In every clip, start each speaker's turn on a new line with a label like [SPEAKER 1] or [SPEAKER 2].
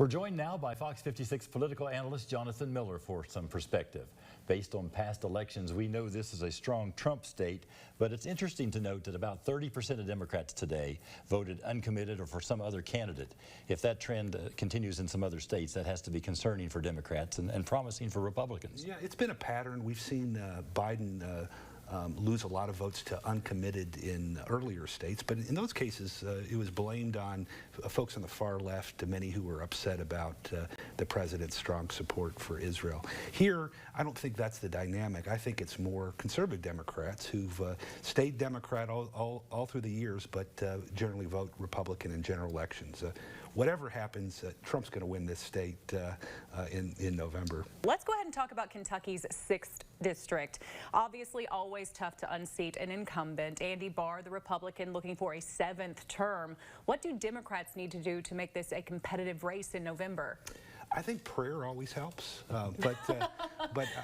[SPEAKER 1] We're joined now by Fox 56 political analyst Jonathan Miller for some perspective. Based on past elections, we know this is a strong Trump state, but it's interesting to note that about 30% of Democrats today voted uncommitted or for some other candidate. If that trend continues in some other states, that has to be concerning for Democrats and promising for Republicans.
[SPEAKER 2] Yeah, it's been a pattern. We've seen Biden lose a lot of votes to uncommitted in earlier states, but in those cases it was blamed on folks on the far left, many who were upset about the president's strong support for Israel. Here, I don't think that's the dynamic. I think it's more conservative Democrats who've stayed Democrat all through the years, but generally vote Republican in general elections. Whatever happens, Trump's going to win this state in November.
[SPEAKER 3] Let's go ahead and talk about Kentucky's 6th district. Obviously, always tough to unseat an incumbent. Andy Barr, the Republican, looking for a 7th term. What do Democrats need to do to make this a competitive race in November?
[SPEAKER 2] I think prayer always helps, but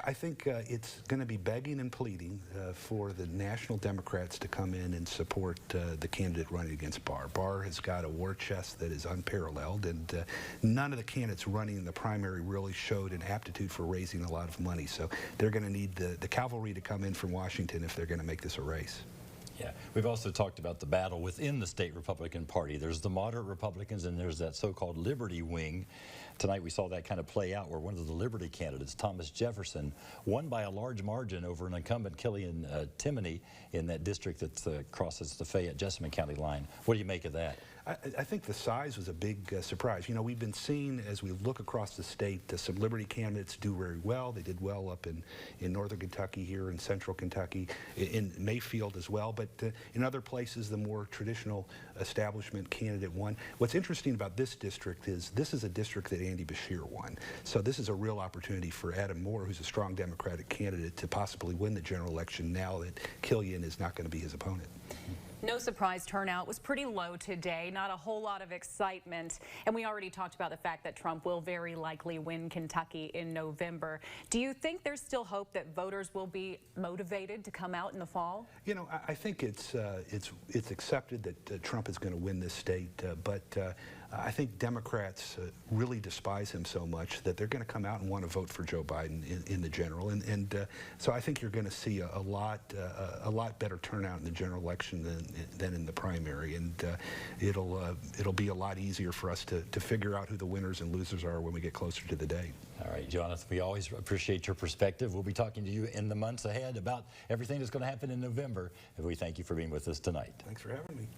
[SPEAKER 2] I think it's going to be begging and pleading for the national Democrats to come in and support the candidate running against Barr. Barr has got a war chest that is unparalleled, and none of the candidates running in the primary really showed an aptitude for raising a lot of money. So they're going to need the cavalry to come in from Washington if they're going to make this a race.
[SPEAKER 1] Yeah, we've also talked about the battle within the state Republican Party. There's the moderate Republicans and there's that so-called Liberty wing. Tonight we saw that kind of play out where one of the Liberty candidates, Thomas Jefferson, won by a large margin over an incumbent, Killian Timoney, in that district that crosses the Fayette-Jessamine County line. What do you make of that?
[SPEAKER 2] I think the size was a big surprise. You know, we've been seeing, as we look across the state, some Liberty candidates do very well. They did well up in northern Kentucky, here in central Kentucky, in Mayfield as well. But in other places, the more traditional establishment candidate won. What's interesting about this district is this is a district that Andy Beshear won. So this is a real opportunity for Adam Moore, who's a strong Democratic candidate, to possibly win the general election now that Killian is not going to be his opponent.
[SPEAKER 3] No surprise, turnout was pretty low today, not a whole lot of excitement. And we already talked about the fact that Trump will very likely win Kentucky in November. Do you think there's still hope that voters will be motivated to come out in the fall?
[SPEAKER 2] You know, I think it's accepted that Trump is going to win this state, but I think Democrats really despise him so much that they're going to come out and want to vote for Joe Biden in the general, and so I think you're going to see a lot better turnout in the general election than in the primary, and it'll be a lot easier for us to figure out who the winners and losers are when we get closer to the day.
[SPEAKER 1] All right, Jonathan, we always appreciate your perspective. We'll be talking to you in the months ahead about everything that's going to happen in November, and we thank you for being with us tonight.
[SPEAKER 2] Thanks for having me.